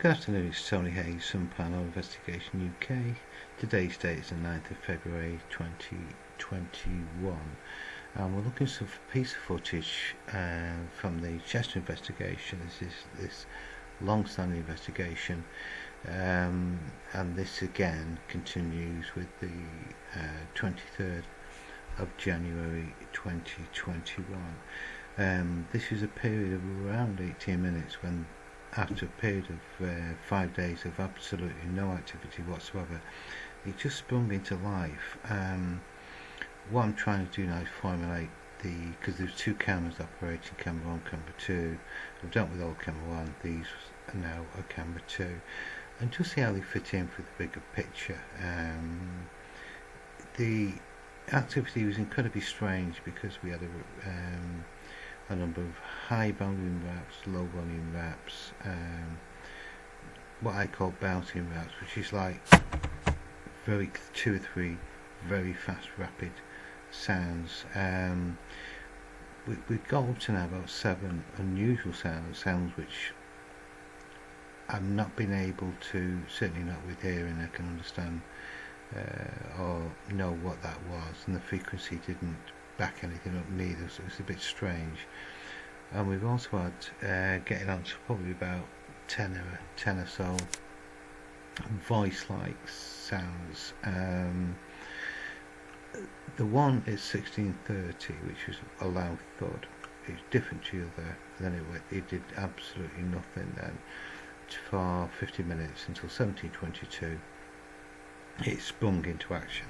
Good afternoon, it's Tony Hayes from Paranormal Investigation UK. Today's date is the 9th of February 2021, and we're looking for a piece of footage from the Cheshire investigation. This long-standing investigation, and this again continues with the 23rd of January 2021. This is a period of around 18 minutes when, after a period of 5 days of absolutely no activity whatsoever, it just sprung into life. What I'm trying to do now is formulate because there's two cameras operating, camera 1, camera 2. I've dealt with old camera 1, these are now a camera 2, and just see how they fit in for the bigger picture. The activity was incredibly strange because we had a number of high volume raps, low volume raps, what I call bouncing raps, which is like two or three very fast rapid sounds. We got up to now about 7 unusual sounds which I've not been able to, certainly not with hearing, I can understand or know what that was, and the frequency didn't back anything up neither, so it's a bit strange. And we've also had getting on to probably about 10 or so voice-like sounds. The one is 1630, which was a loud thud. It's different to the other. Then it did absolutely nothing then for 50 minutes until 1722. It sprung into action,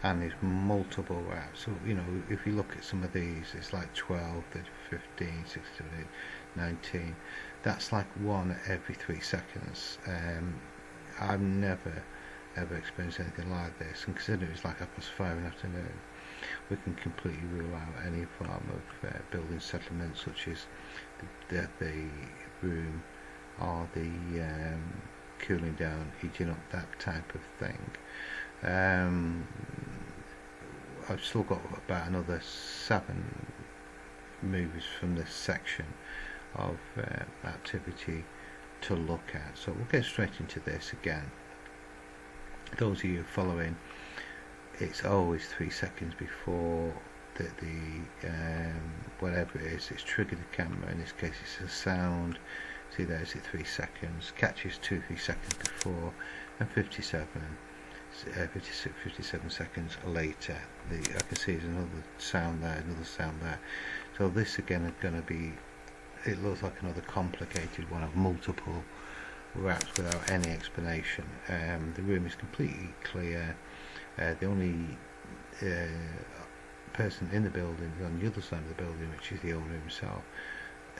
and there's multiple raps. So, you know, if you look at some of these, it's like 12, 15, 16, 19. That's like one every 3 seconds. I've never ever experienced anything like this, and considering it's like 5:30 in the afternoon, we can completely rule out any form of building settlement, such as the room or the cooling down, heating up, that type of thing. I've still got about another 7 movies from this section of activity to look at, so we'll get straight into this again. Those of you following, it's always 3 seconds before the whatever it is, it's triggered the camera. In this case it's a sound. See, there's it, 3 seconds, catches 2-3 seconds before, and 57 seconds later I can see there's another sound there, so this again is going to be, it looks like another complicated one of multiple raps without any explanation. The room is completely clear. The only person in the building is on the other side of the building, which is the owner himself.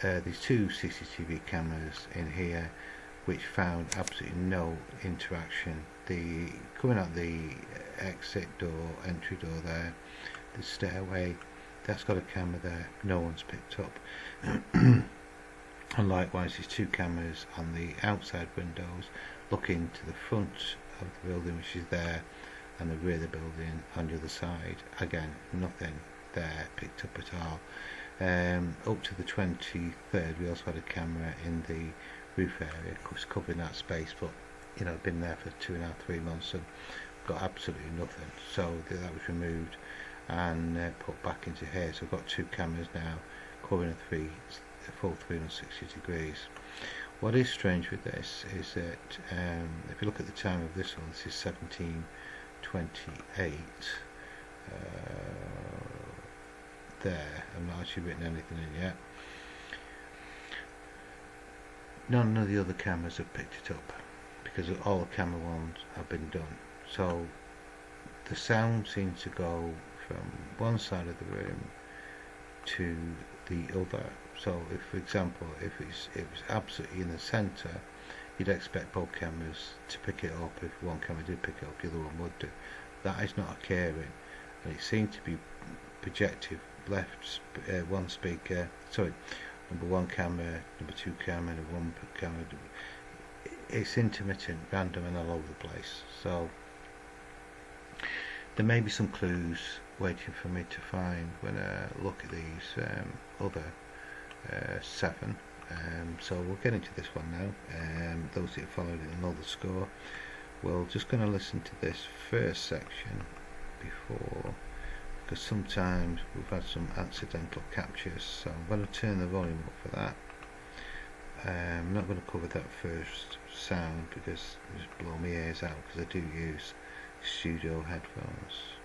There's 2 CCTV cameras in here which found absolutely no interaction. The coming out the exit door, entry door there, the stairway, that's got a camera there, no one's picked up. And likewise there's 2 cameras on the outside windows looking to the front of the building, which is there, and the rear of the building on the other side. Again, nothing there picked up at all. Up to the 23rd we also had a camera in the roof area, of course covering that space, but you know, been there for 2.5-3 months and got absolutely nothing, so that was removed and put back into here. So I've got 2 cameras now covering a full 360 degrees. What is strange with this is that if you look at the time of this one, this is 1728. There, I've not actually written anything in yet. None of the other cameras have picked it up because all the camera ones have been done. So the sound seems to go from one side of the room to the other. So if, for example, if it was absolutely in the centre, you'd expect both cameras to pick it up. If one camera did pick it up, the other one would do. That is not occurring, and it seemed to be projected left, one speaker, sorry, number 1 camera, number 2 camera, number 1 camera. It's intermittent, random, and all over the place. So there may be some clues waiting for me to find when I look at these other 7. So we'll get into this one now. those that followed it know the score. We're just going to listen to this first section before, because sometimes we've had some accidental captures, so I'm going to turn the volume up for that. I'm not going to cover that first sound because it just blow my ears out, because I do use studio headphones.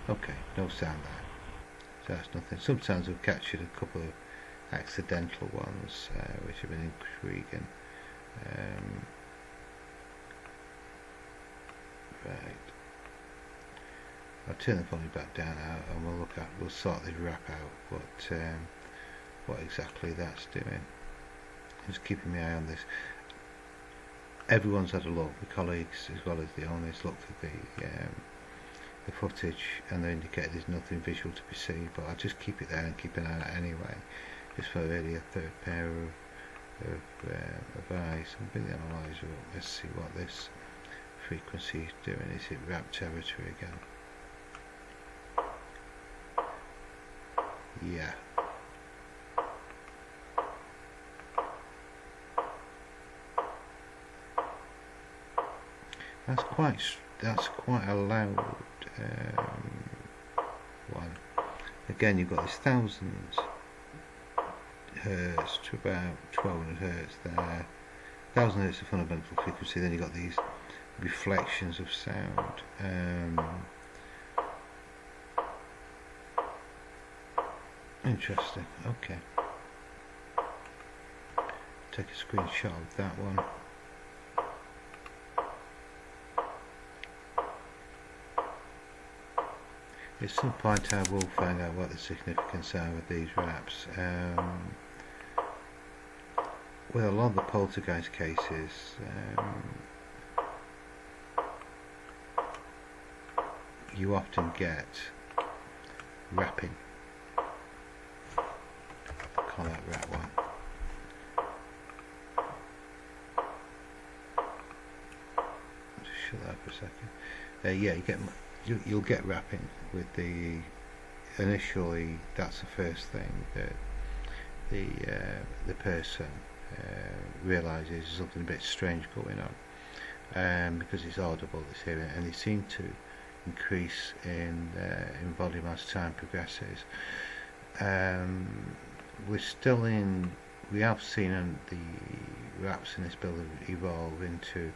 Okay, no sound there, so that's nothing. Sometimes we've captured a couple of accidental ones which have been intriguing. Right, I'll turn the volume back down now, and we'll sort this rap out, what exactly that's doing. Just keeping my eye on this. Everyone's had a look, the colleagues as well as the owners looked at the footage, and they indicated there's nothing visual to be seen, but I'll just keep it there and keep an eye on it anyway, just for really a third pair of eyes. I'll bring the analyzer up. Let's see what this frequency is doing. Is it rap territory again? Yeah. That's quite a loud one. Again, you've got this 1000 hertz to about 1200 hertz there. 1000 hertz is fundamental frequency. Then you've got these reflections of sound. Interesting. Okay. Take a screenshot of that one. At some point I will find out what the significance are of these raps. With a lot of the poltergeist cases, you often get rapping. Call that rap one. Just shut that for a second. Yeah, you'll get rapping with the initially. That's the first thing that the person realises there's something a bit strange going on, because it's audible, it's hearing, and they seem to increase in volume as time progresses. We have seen the raps in this building evolve into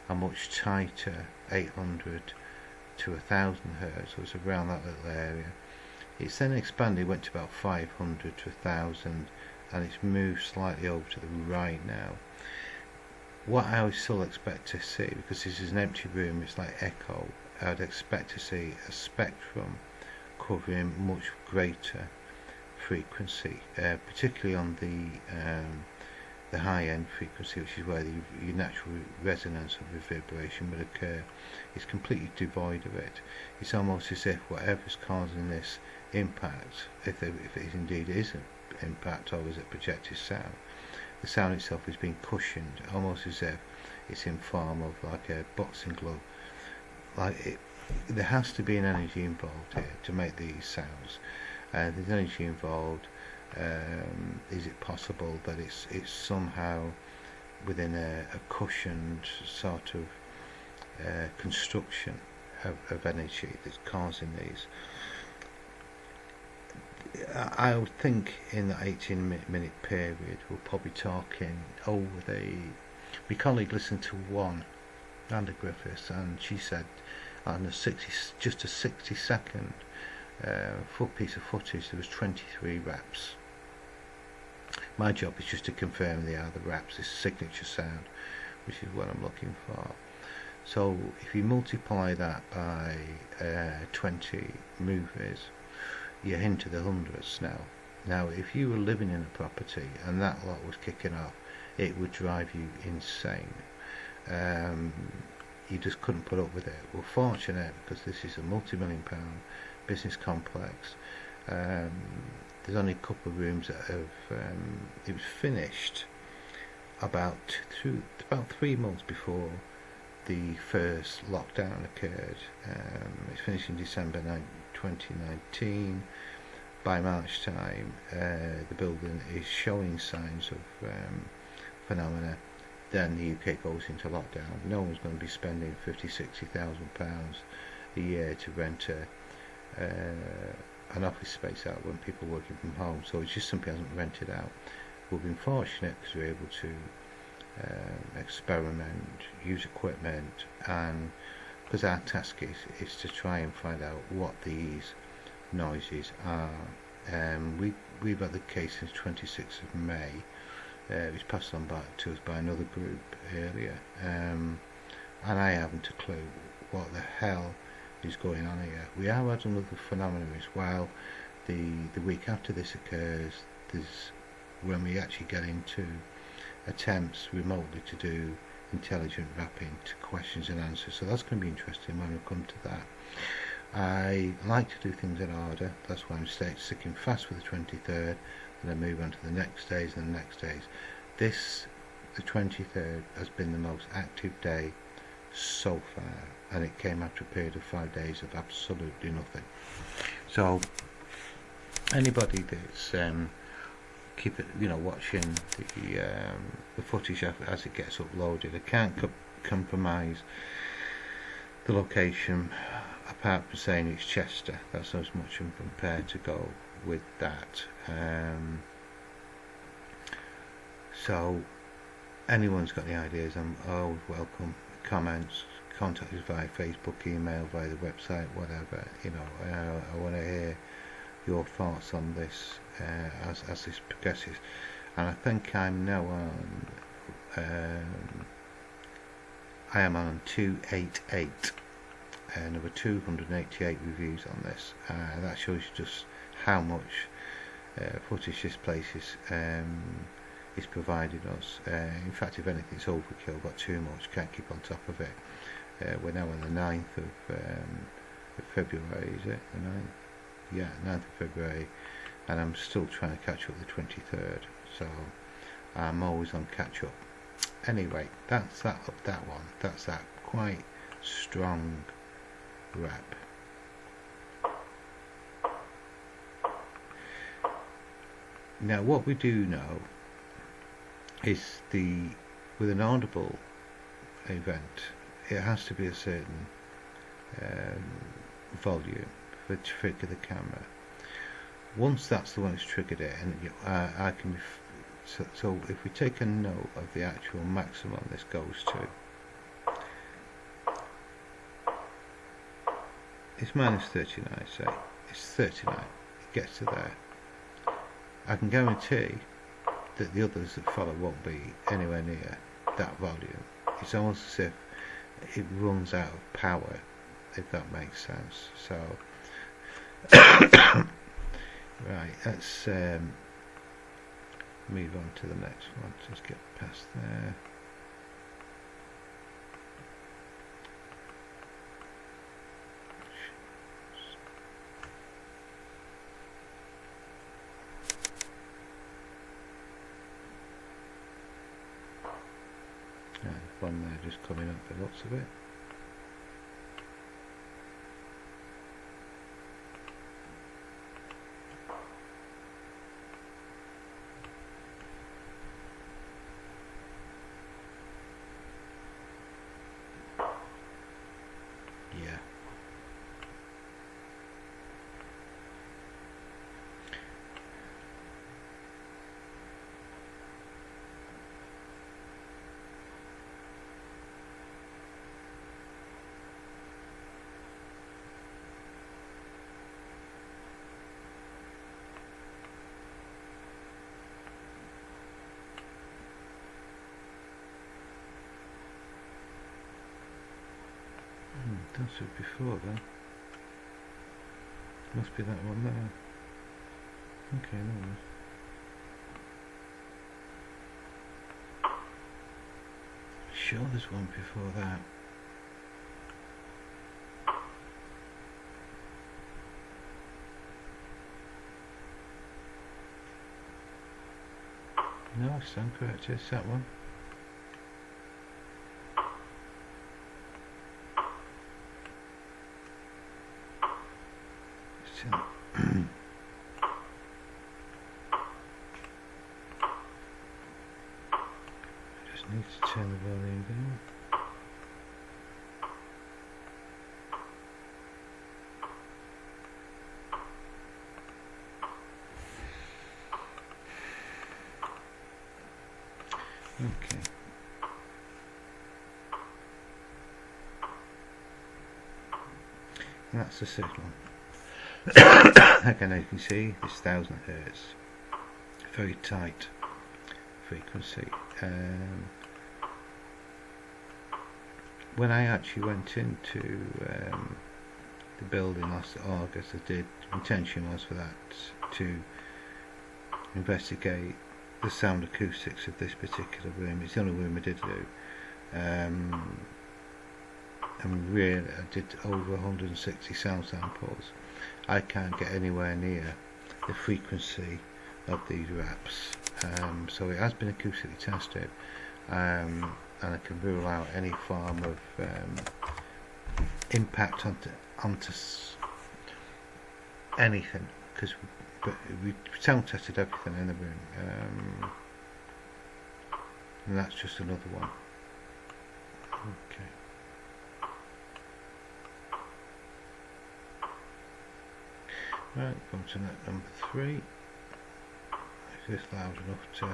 a much tighter 800 to 1000 hertz, so it's around that little area. It's then expanded, went to about 500 to 1000, and it's moved slightly over to the right now. What I would still expect to see, because this is an empty room, it's like echo, I'd expect to see a spectrum covering much greater frequency, particularly on the high end frequency, which is where your natural resonance of reverberation would occur. It's completely devoid of it. It's almost as if whatever's causing this impact, if it indeed is an impact or is it projected sound, the sound itself is being cushioned, almost as if it's in form of like a boxing glove. There has to be an energy involved here to make these sounds. There's energy involved. Is it possible that it's somehow within a cushioned sort of construction of energy that's causing these? I would think in the 18-minute period we're probably talking over my colleague listened to one, Andy Griffiths, and she said on just a 60-second full piece of footage there was 23 raps. My job is just to confirm they are the raps, this signature sound, which is what I'm looking for. So if you multiply that by 20 movies, you're into the hundreds now. Now if you were living in a property and that lot was kicking off, it would drive you insane. You just couldn't put up with it. We're fortunate because this is a multi-million-pound business complex. There's only a couple of rooms that have it was finished about 3 months before the first lockdown occurred. It's finished in December 2019. By March time, the building is showing signs of phenomena. Then the UK goes into lockdown. No one's going to be spending £50,000-60,000 a year to rent an office space out when people are working from home, so it just simply hasn't rented out. We've been fortunate because we're able to experiment, use equipment, and because our task is to try and find out what these noises are. We've had the case since 26th of May. It was passed on to us by another group earlier, and I haven't a clue what the hell is going on here. We are had another phenomenon as well. The week after this occurs, there's when we actually get into attempts remotely to do intelligent mapping to questions and answers. So that's going to be interesting when we come to that. I like to do things in order. That's why I'm sticking fast with the 23rd, and then move on to the next days and the next days. The 23rd, has been the most active day so far, and it came after a period of 5 days of absolutely nothing. So anybody that's keep it, watching the footage as it gets uploaded, I can't compromise the location apart from saying it's Chester. That's as much I'm prepared to go with that. So anyone's got the ideas, I'm always welcome. Comments, contact us via Facebook, email, via the website, whatever. I want to hear your thoughts on this as this progresses. And I think I'm now on I am on 288, number 288 reviews on this. That shows you just how much footage this place is providing us. In fact, if anything, it's overkill, got too much, can't keep on top of it. We're now on the 9th of February, is it? The 9th? Yeah, 9th of February, and I'm still trying to catch up the 23rd, so I'm always on catch up. Anyway, that's that one. That's that quite strong rap. Now, what we do know is with an audible event, it has to be a certain volume for the trick of the camera. Once that's the one that's triggered it, and I can so if we take a note of the actual maximum this goes to, it's minus 39, say it's 39, it gets to there. I can guarantee that the others that follow won't be anywhere near that volume. It's almost as if it runs out of power, if that makes sense. So right, let's move on to the next one. Just get past there. One there just coming up by lots of it. Yeah. That's it before then. Must be that one there. Okay, no worries. Sure, there's one before that. No, I stand corrected. It's that one. Just need to turn the volume down. Okay. And that's the signal. Again, as you can see, this 1000 Hertz, very tight frequency. When I actually went into the building last August, the intention was for that to investigate the sound acoustics of this particular room. It's the only room I did do. And really, I did over 160 sound samples. I can't get anywhere near the frequency of these wraps. So it has been acoustically tested, and I can rule out any form of impact onto anything, because we sound tested everything in the room, and that's just another one. Okay. Right, come to net number 3. Is this loud enough to...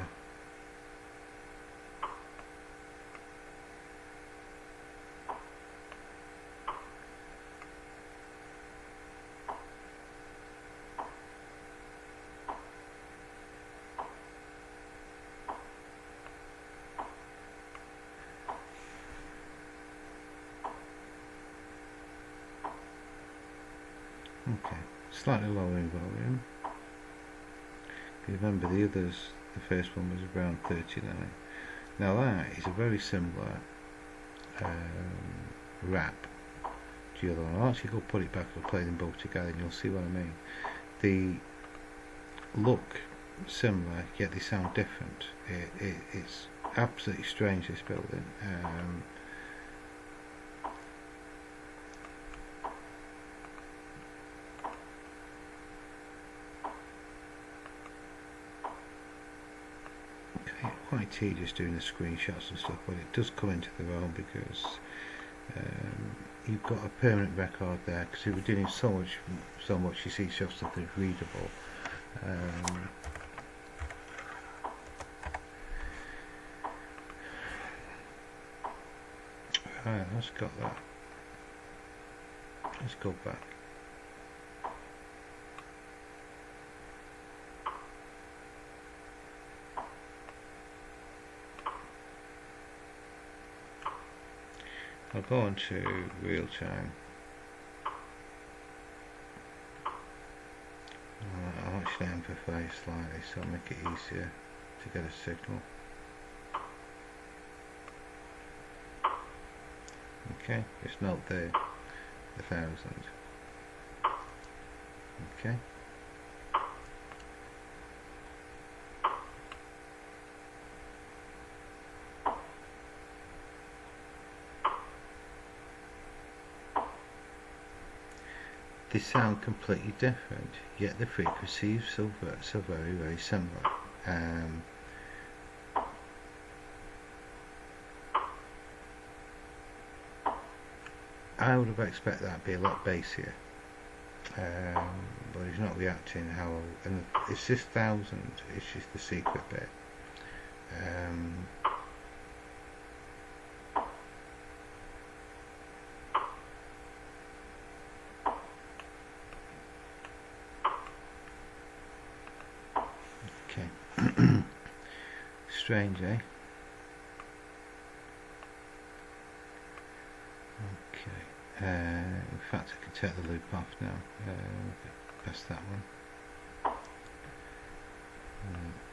Okay, slightly lower in volume. If you remember the others, the first one was around 39. Now that is a very similar wrap to the other one. I'll actually go put it back and play them both together and you'll see what I mean. They look similar, yet they sound different. It's absolutely strange, this building. Quite tedious doing the screenshots and stuff, but it does come into their own because you've got a permanent record there, because if we're doing so much you see stuff that's readable. Right, let's got that. Let's go back. I'll go on to real time. I'll actually amplify slightly so I'll make it easier to get a signal. Okay, just note there, 1000. Okay. They sound completely different, yet the frequency is so very, very similar. I would have expected that to be a lot bassier, but he's not reacting how. And it's this 1000. It's just the secret bit. Okay. Strange, eh? Okay. In fact, I can take the loop off now. Press that one.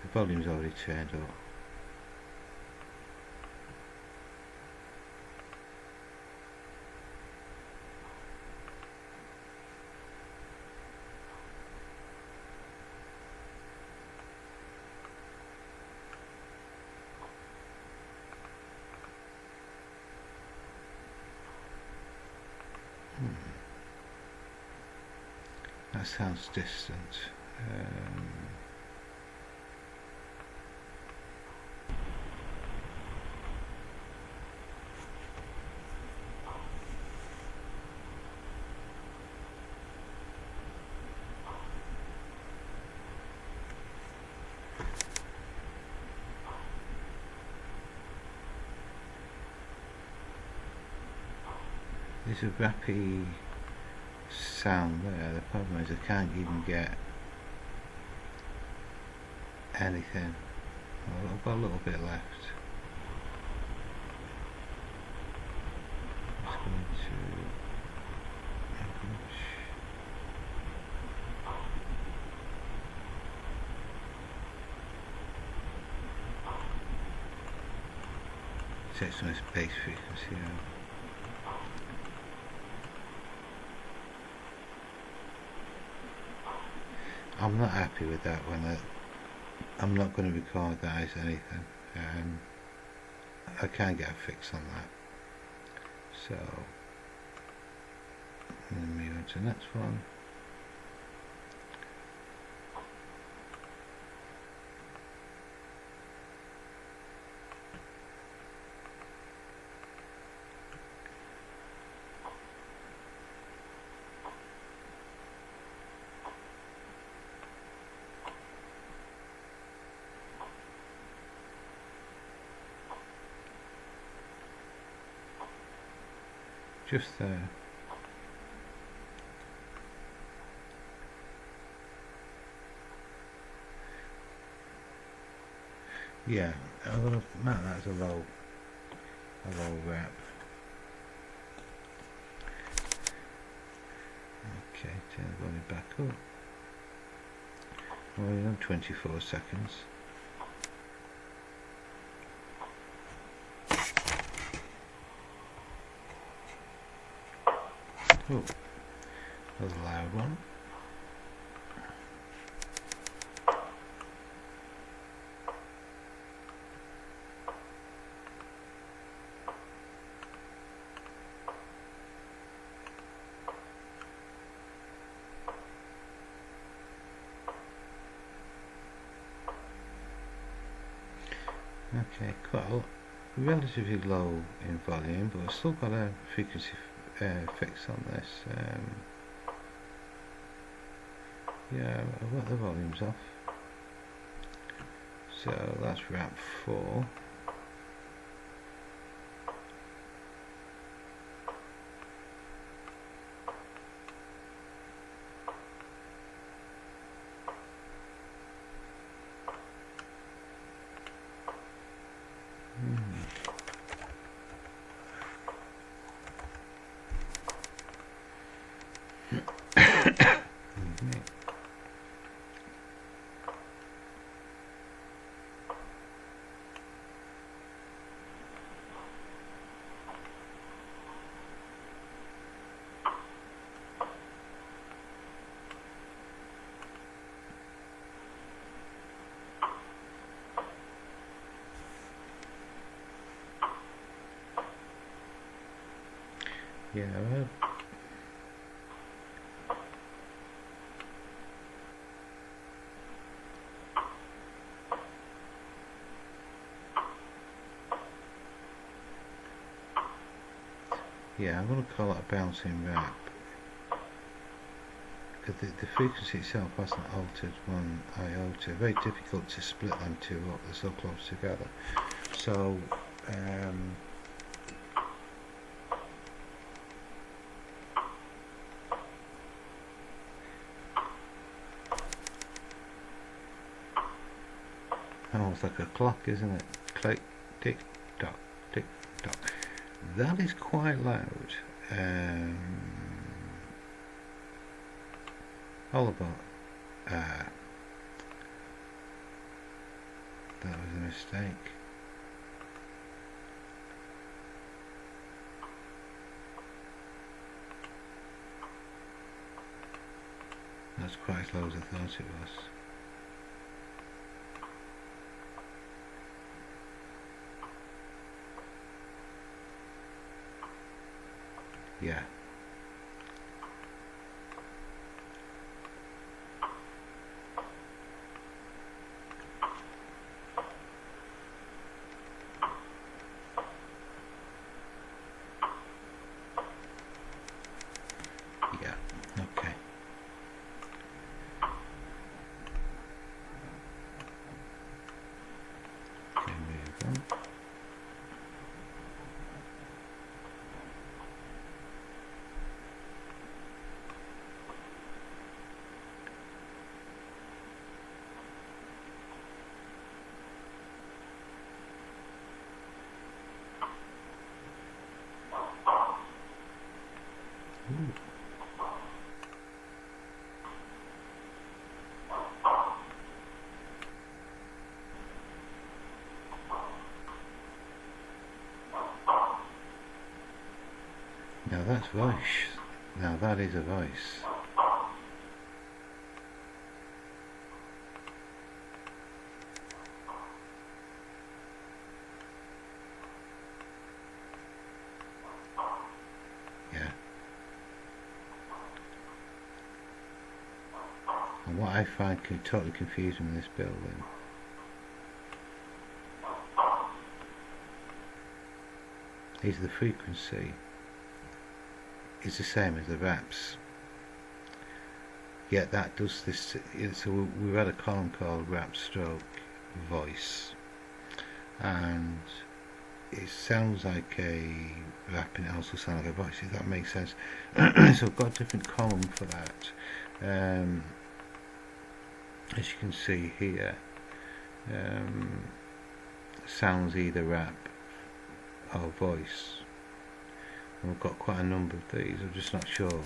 The volume's already turned up. That sounds distant. There's a rappy sound there. The problem is I can't even get anything. Well, I've got a little bit left. Just going to set some bass frequency out. I'm not happy with that one. I'm not going to record that as anything. I can't get a fix on that. So I'm going to move on to the next one. Just there. Yeah, I'm going to mark that as a low rep. Okay, turn the volume back up. We're on 24 seconds. Oh, that was a loud one. Okay, quite relatively low in volume, but I've still got a frequency fix on this. Yeah, I've got the volumes off. So that's wrap 4. Yeah, well, yeah, I'm going to call it a bouncing rap, because the frequency itself hasn't altered one iota. Very difficult to split them two up, they're so close together. So almost like a clock, isn't it? Click, tick, tock, tick, tock. That is quite loud. All about that was a mistake. That's quite as low as I thought it was. Yeah. Now that's voice. Now that is a voice. Yeah. And what I find totally confusing in this building is the frequency is the same as the raps. Yet that does this. So we've had a column called rap stroke voice, and it sounds like a rap and it also sounds like a voice, if that makes sense. So I've got a different column for that. As you can see here, sounds either rap or voice. And we've got quite a number of these, I'm just not sure.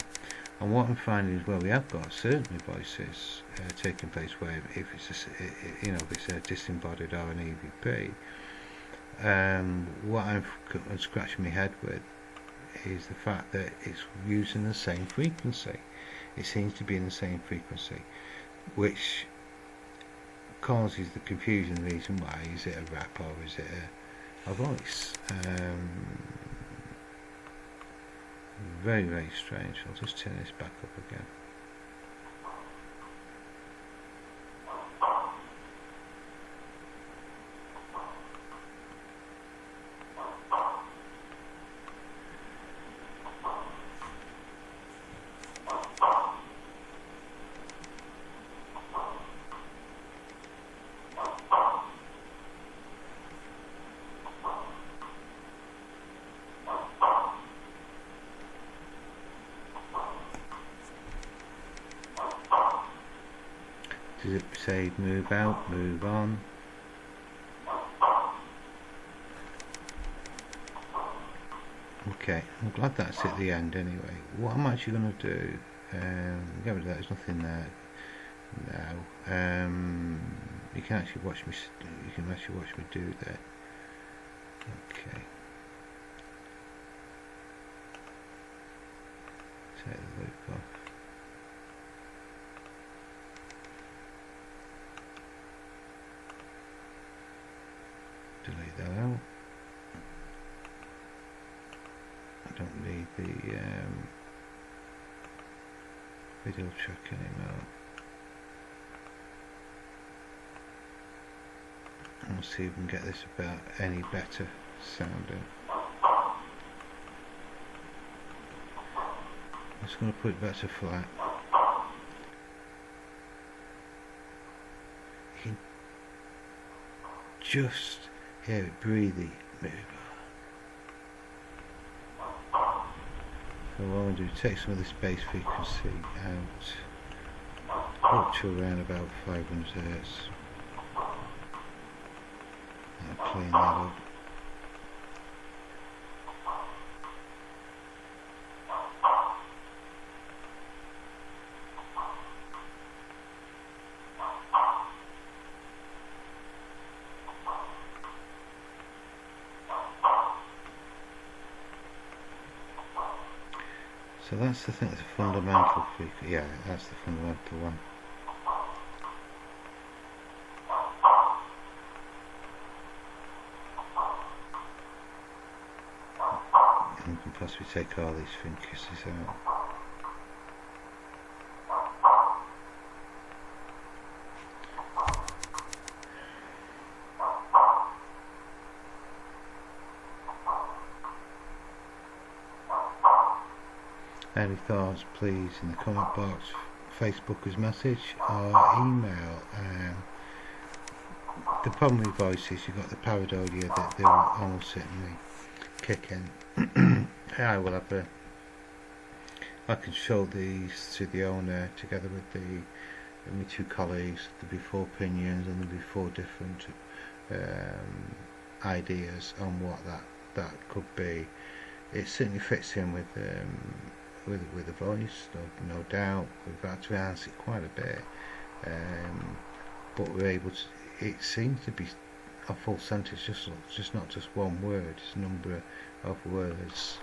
And what I'm finding is, well, we have got certainly voices taking place where if it's if it's a disembodied or an EVP. What I'm scratching my head with is the fact that it's using the same frequency. It seems to be in the same frequency, which causes the confusion. The reason why, is it a rap or is it a voice? Very, very strange. I'll just turn this back up again. Does it say move out, move on? Okay, I'm glad that's at the end anyway. What I'm actually going to do, get rid of that, there's nothing there now. You can actually watch me. You can actually watch me do that. Okay. Take the loop off. Delete that out. I don't need the video track anymore. And we'll see if we can get this about any better sounding. I'm just going to put it back to flat. You can just hear it breathing move. So what I'm going to do, take some of this bass frequency out, up to around about 500 Hz. I'll clean that up. So that's the thing, that's a fundamental frequency. Yeah, that's the fundamental one. And we can possibly take all these frequencies out. Any thoughts, please, in the comment box, Facebook as message, or email. The problem with voices, you've got the pareidolia that they will almost certainly kick in. I can show these to the owner together with my two colleagues. There'll be 4 opinions and there'll be 4 different ideas on what that could be. It certainly fits in with the voice, no doubt. We've had to enhance it quite a bit, but we're able to. It seems to be a full sentence, just not just one word. It's a number of words.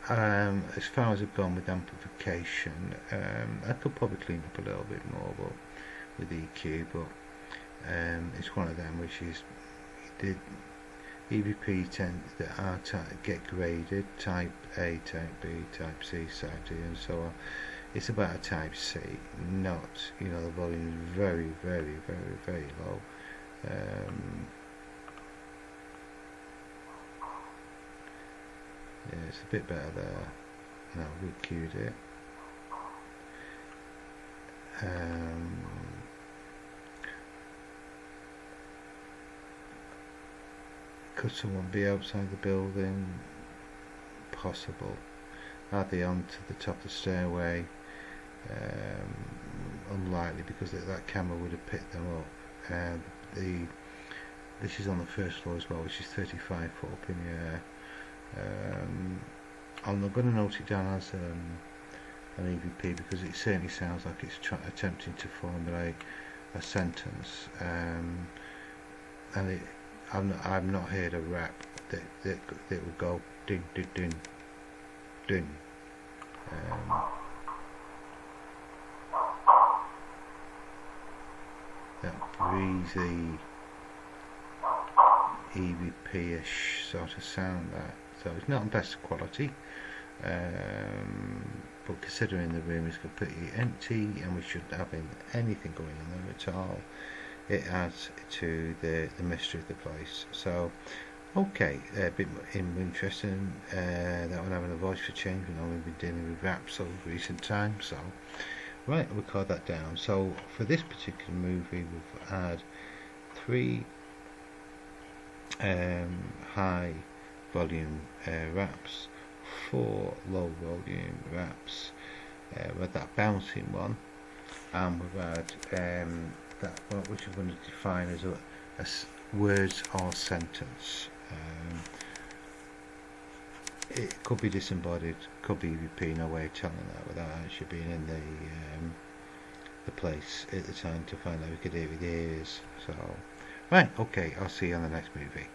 as far as I've gone with amplification, I could probably clean up a little bit more, but with EQ, but it's one of them which is the EVP that are get graded, type A, type B, type C, type D, and so on. It's about a type C, not, the volume is very, very, very, very low. Yeah, it's a bit better there. Now we EQ'd it. Could someone be outside the building? Possible. Are they onto the top of the stairway? Unlikely, because that camera would have picked them up. This is on the first floor as well, which is 35 foot up in the air. I'm not going to note it down as an EVP, because it certainly sounds like it's attempting to formulate a sentence, and I've not heard a rap that would go din din din din. That breezy EVP-ish sort of sound, that. So it's not best quality, but considering the room is completely empty and we shouldn't have anything going in there at all, it adds to the mystery of the place. So okay, a bit interesting, that one having a voice for change. We've only been dealing with raps over recent times, so right, we'll record that down. So for this particular movie we've had 3 high volume raps, 4 low volume raps, with that bouncing one, and we've had that one which I'm going to define as a words or sentence. It could be disembodied, could be EVP, no way of telling that without actually being in the place at the time to find out we could hear with the ears. So right, okay, I'll see you on the next movie.